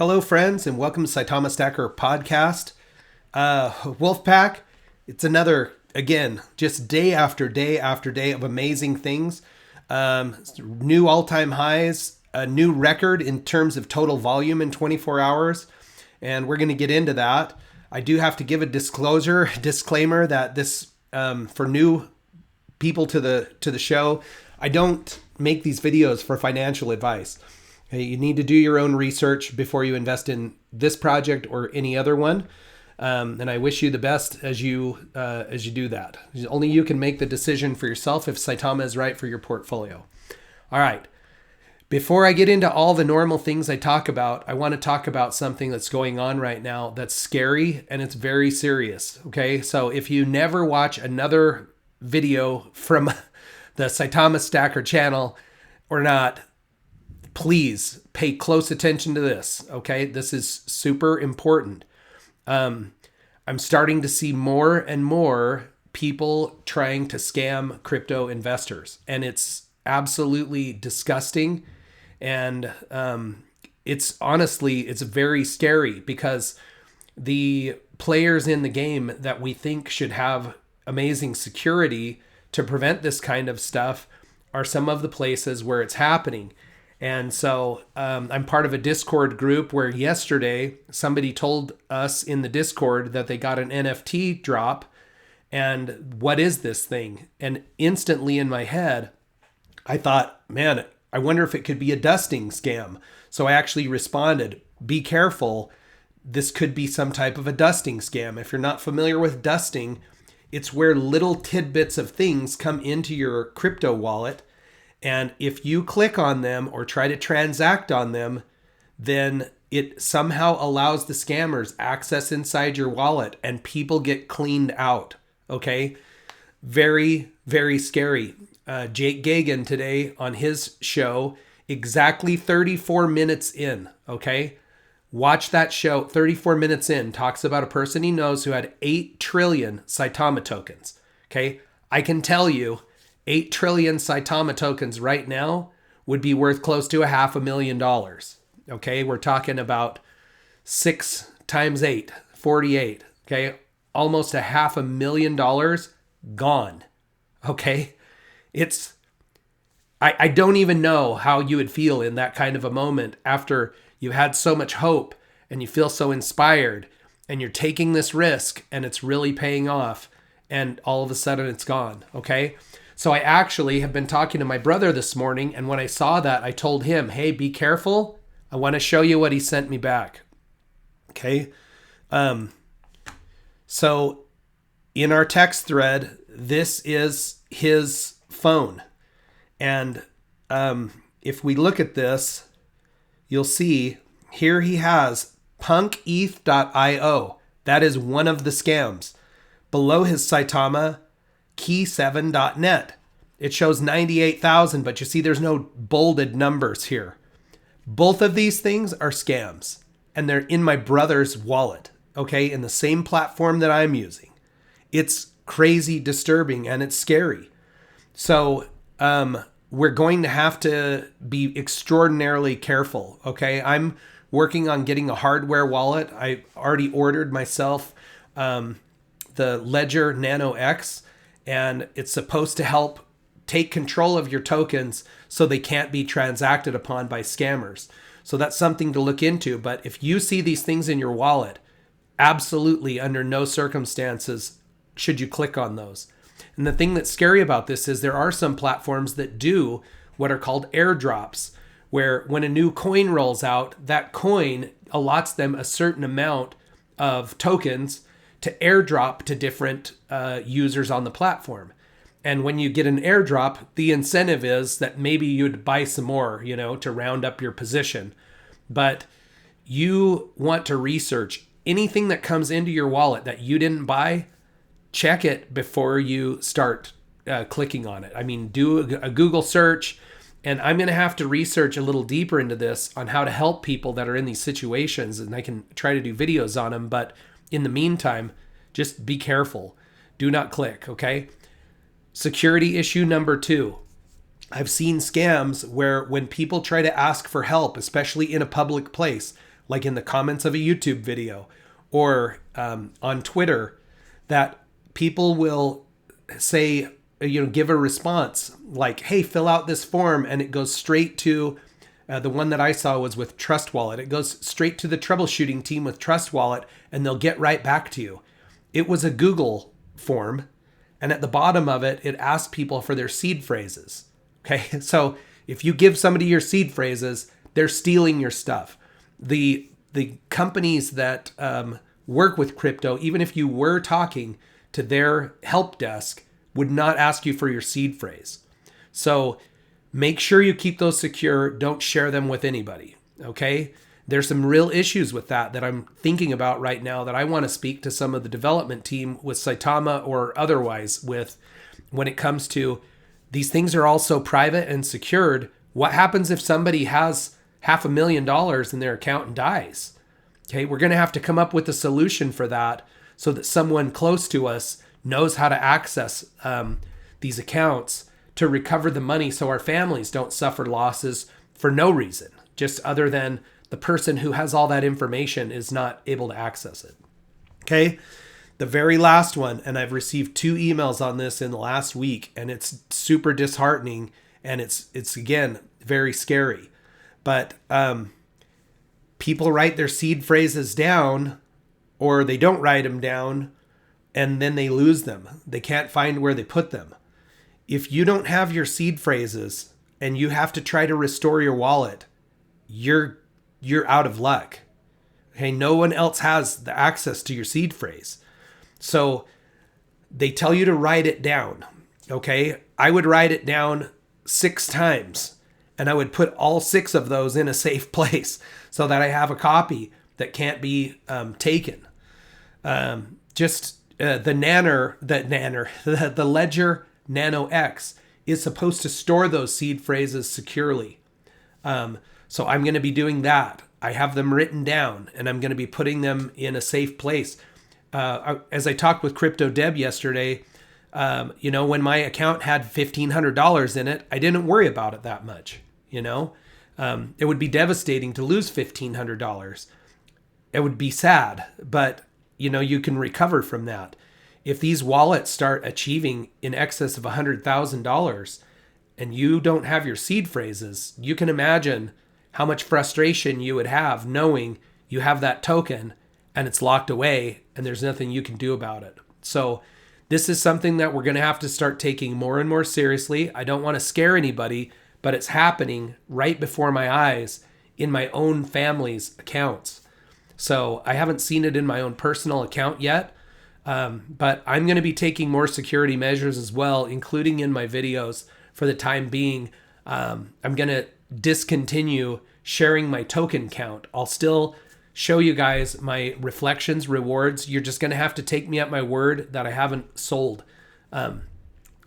Hello, friends, and welcome to Saitama Stacker podcast. Wolfpack, it's another, again, just day after day after day of amazing things. New all-time highs, a new record in terms of total volume in 24 hours, and we're going to get into that. I do have to give a disclaimer that this, for new people to the show, I don't make these videos for financial advice. You need to do your own research before you invest in this project or any other one. And I wish you the best as you do that. Only you can make the decision for yourself if Saitama is right for your portfolio. All right. Before I get into all the normal things I talk about, I want to talk about something that's going on right now that's scary and it's very serious. Okay. So if you never watch another video from the Saitama Stacker channel or not, please pay close attention to this, okay? This is super important. I'm starting to see more and more people trying to scam crypto investors, and it's absolutely disgusting. And it's very scary because the players in the game that we think should have amazing security to prevent this kind of stuff are some of the places where it's happening. And so I'm part of a Discord group where yesterday somebody told us in the Discord that they got an NFT drop. And what is this thing? And instantly in my head, I thought, man, I wonder if it could be a dusting scam. So I actually responded, be careful. This could be some type of a dusting scam. If you're not familiar with dusting, it's where little tidbits of things come into your crypto wallet. And if you click on them or try to transact on them, then it somehow allows the scammers access inside your wallet and people get cleaned out. Okay. Very, very scary. Jake Gagan today on his show, exactly 34 minutes in. Okay. Watch that show. 34 minutes in, talks about a person he knows who had 8 trillion Saitama tokens. Okay. I can tell you, 8 trillion Saitama tokens right now would be worth close to $500,000. Okay, we're talking about 6 times 8, 48. Okay, almost $500,000 gone. Okay, I don't even know how you would feel in that kind of a moment after you had so much hope and you feel so inspired and you're taking this risk and it's really paying off and all of a sudden it's gone. Okay. So I actually have been talking to my brother this morning, and when I saw that, I told him, hey, be careful. I want to show you what he sent me back. Okay. So in our text thread, this is his phone. And if we look at this, you'll see here he has punketh.io. That is one of the scams. Below his Saitama, key7.net. It shows 98,000, but you see there's no bolded numbers here. Both of these things are scams, and they're in my brother's wallet, okay, in the same platform that I'm using. It's crazy disturbing, and it's scary. So we're going to have to be extraordinarily careful, okay? I'm working on getting a hardware wallet. I already ordered myself the Ledger Nano X, and it's supposed to help take control of your tokens so they can't be transacted upon by scammers. So that's something to look into. But if you see these things in your wallet, absolutely under no circumstances should you click on those. And the thing that's scary about this is there are some platforms that do what are called airdrops, where when a new coin rolls out, that coin allots them a certain amount of tokens to airdrop to different users on the platform. And when you get an airdrop, the incentive is that maybe you'd buy some more, to round up your position. But you want to research anything that comes into your wallet that you didn't buy, check it before you start clicking on it. I mean, do a Google search. And I'm going to have to research a little deeper into this on how to help people that are in these situations. And I can try to do videos on them. But in the meantime, just be careful. Do not click, okay? Security issue number 2. I've seen scams where when people try to ask for help, especially in a public place, like in the comments of a YouTube video or on Twitter, that people will say, give a response like, hey, fill out this form, and it goes straight to the one that I saw was with Trust Wallet. It goes straight to the troubleshooting team with Trust Wallet, and they'll get right back to you. It was a Google form, and at the bottom of it, it asked people for their seed phrases. Okay, so if you give somebody your seed phrases, they're stealing your stuff. The companies that work with crypto, even if you were talking to their help desk, would not ask you for your seed phrase. So make sure you keep those secure. Don't share them with anybody. Okay? There's some real issues with that I'm thinking about right now that I want to speak to some of the development team with Saitama or otherwise with when it comes to these things are also private and secured. What happens if somebody has $500,000 in their account and dies? Okay, we're going to have to come up with a solution for that so that someone close to us knows how to access these accounts to recover the money so our families don't suffer losses for no reason, just other than the person who has all that information is not able to access it. Okay, the very last one, and I've received 2 emails on this in the last week, and it's super disheartening, and it's again, very scary. But people write their seed phrases down, or they don't write them down, and then they lose them. They can't find where they put them. If you don't have your seed phrases and you have to try to restore your wallet, you're out of luck. Okay, no one else has the access to your seed phrase. So they tell you to write it down. Okay, I would write it down 6 times, and I would put all 6 of those in a safe place so that I have a copy that can't be taken. The Ledger Nano X is supposed to store those seed phrases securely. So I'm going to be doing that. I have them written down, and I'm going to be putting them in a safe place. As I talked with CryptoDeb yesterday, when my account had $1,500 in it, I didn't worry about it that much. It would be devastating to lose $1,500. It would be sad, but you can recover from that. If these wallets start achieving in excess of $100,000 and you don't have your seed phrases, you can imagine how much frustration you would have knowing you have that token and it's locked away and there's nothing you can do about it. So this is something that we're going to have to start taking more and more seriously. I don't want to scare anybody, but it's happening right before my eyes in my own family's accounts. So I haven't seen it in my own personal account yet, but I'm going to be taking more security measures as well, including in my videos for the time being. I'm going to discontinue sharing my token count. I'll still show you guys my reflections, rewards. You're just going to have to take me at my word that I haven't sold. I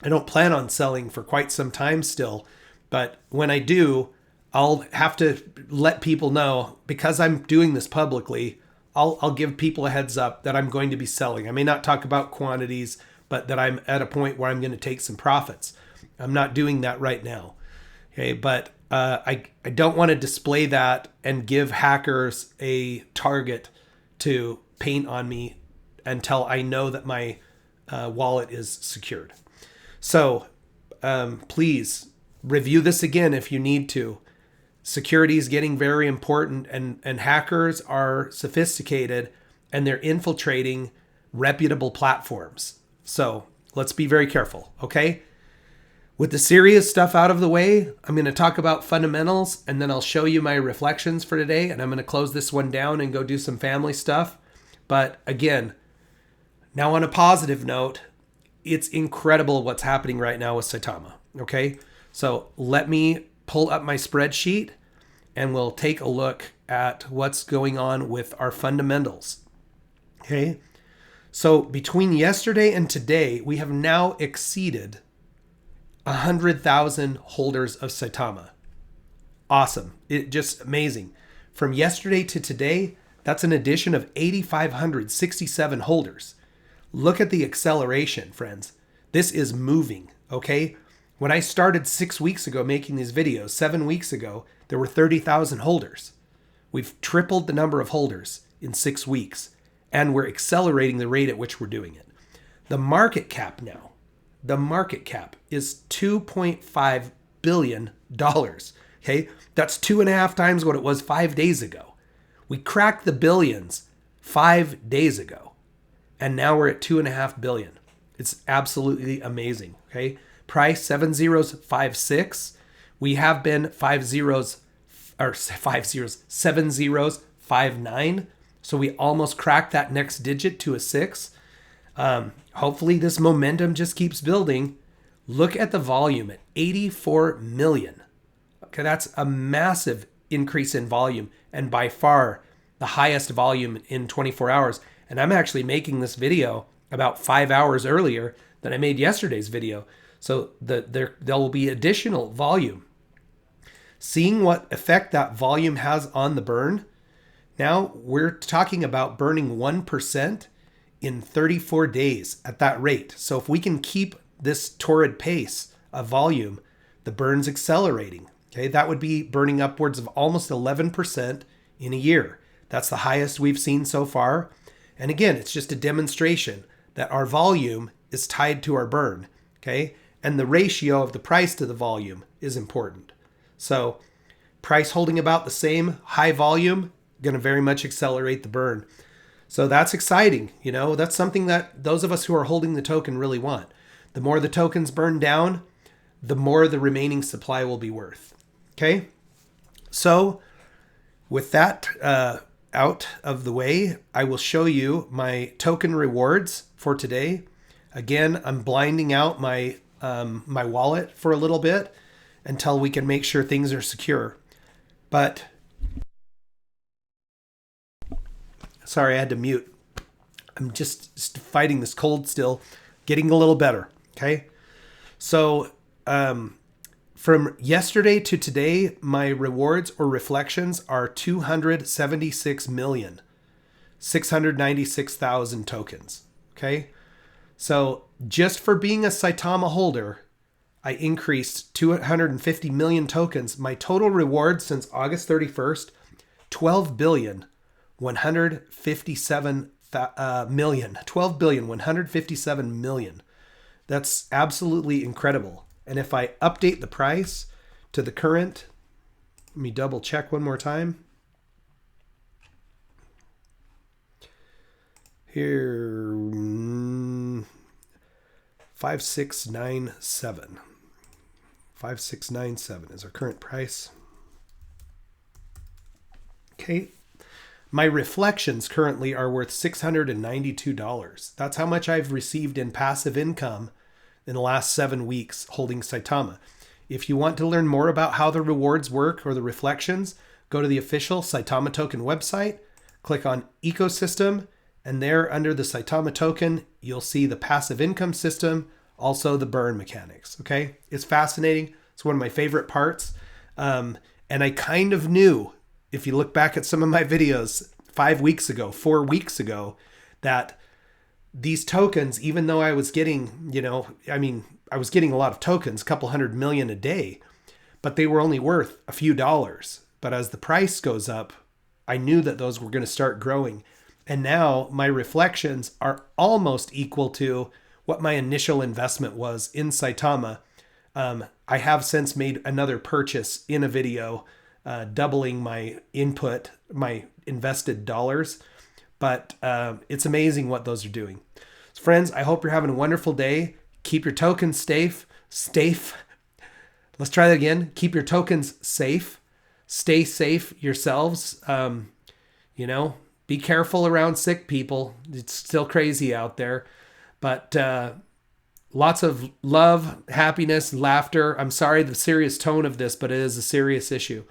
don't plan on selling for quite some time still, but when I do, I'll have to let people know, because I'm doing this publicly, I'll give people a heads up that I'm going to be selling. I may not talk about quantities, but that I'm at a point where I'm going to take some profits. I'm not doing that right now. Okay, but I don't want to display that and give hackers a target to paint on me until I know that my wallet is secured. So please review this again if you need to. Security is getting very important, and hackers are sophisticated and they're infiltrating reputable platforms. So let's be very careful, okay? With the serious stuff out of the way, I'm going to talk about fundamentals, and then I'll show you my reflections for today, and I'm going to close this one down and go do some family stuff. But again, now on a positive note, it's incredible what's happening right now with Saitama, okay? So let me pull up my spreadsheet and we'll take a look at what's going on with our fundamentals. Okay. So between yesterday and today, we have now exceeded 100,000 holders of Saitama. Awesome. It just amazing. From yesterday to today, that's an addition of 8,567 holders. Look at the acceleration, friends. This is moving, okay? When I started 6 weeks ago making these videos, 7 weeks ago, there were 30,000 holders. We've tripled the number of holders in 6 weeks, and we're accelerating the rate at which we're doing it. The market cap now, the market cap is $2.5 billion. Okay, that's 2.5 times what it was 5 days ago. We cracked the billions 5 days ago, and now we're at 2.5 billion. It's absolutely amazing. Okay, price 7056. We have been 7059. So we almost cracked that next digit to a 6. Hopefully this momentum just keeps building. Look at the volume at 84 million. Okay, that's a massive increase in volume, and by far the highest volume in 24 hours. And I'm actually making this video about 5 hours earlier than I made yesterday's video. So there will be additional volume. Seeing what effect that volume has on the burn, now we're talking about burning 1% in 34 days at that rate. So if we can keep this torrid pace of volume, the burn's accelerating. Okay, that would be burning upwards of almost 11% in a year. That's the highest we've seen so far. And again, it's just a demonstration that our volume is tied to our burn. Okay, and the ratio of the price to the volume is important. So price holding about the same, high volume, going to very much accelerate the burn. So that's exciting. You know, that's something that those of us who are holding the token really want. The more the tokens burn down, the more the remaining supply will be worth. Okay. So with that out of the way, I will show you my token rewards for today. Again, I'm blinding out my my wallet for a little bit until we can make sure things are secure. But sorry, I had to mute. I'm just fighting this cold still, getting a little better. Okay. So from yesterday to today, my rewards or reflections are 276,696,000 tokens. Okay. So just for being a Saitama holder, I increased 250 million tokens. My total reward since August 31st, 12 billion 157 million. 12 billion 157 million. That's absolutely incredible. And if I update the price to the current, let me double check one more time. Here, 5697. 5697 is our current price. Okay. My reflections currently are worth $692. That's how much I've received in passive income in the last 7 weeks holding Saitama. If you want to learn more about how the rewards work or the reflections, go to the official Saitama token website, click on ecosystem, and there under the Saitama token, you'll see the passive income system, also the burn mechanics. Okay. It's fascinating. It's one of my favorite parts. And I kind of knew, if you look back at some of my videos 5 weeks ago, 4 weeks ago, that these tokens, even though I was getting, I was getting a lot of tokens, a couple 100 million a day, but they were only worth a few dollars. But as the price goes up, I knew that those were going to start growing. And now my reflections are almost equal to what my initial investment was in Saitama. I have since made another purchase in a video, doubling my input, my invested dollars. But it's amazing what those are doing. So friends, I hope you're having a wonderful day. Keep your tokens safe. Let's try that again. Keep your tokens safe. Stay safe yourselves. Be careful around sick people. It's still crazy out there. But lots of love, happiness, laughter. I'm sorry the serious tone of this, but it is a serious issue.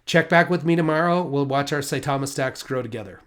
Check back with me tomorrow. We'll watch our Saitama stacks grow together.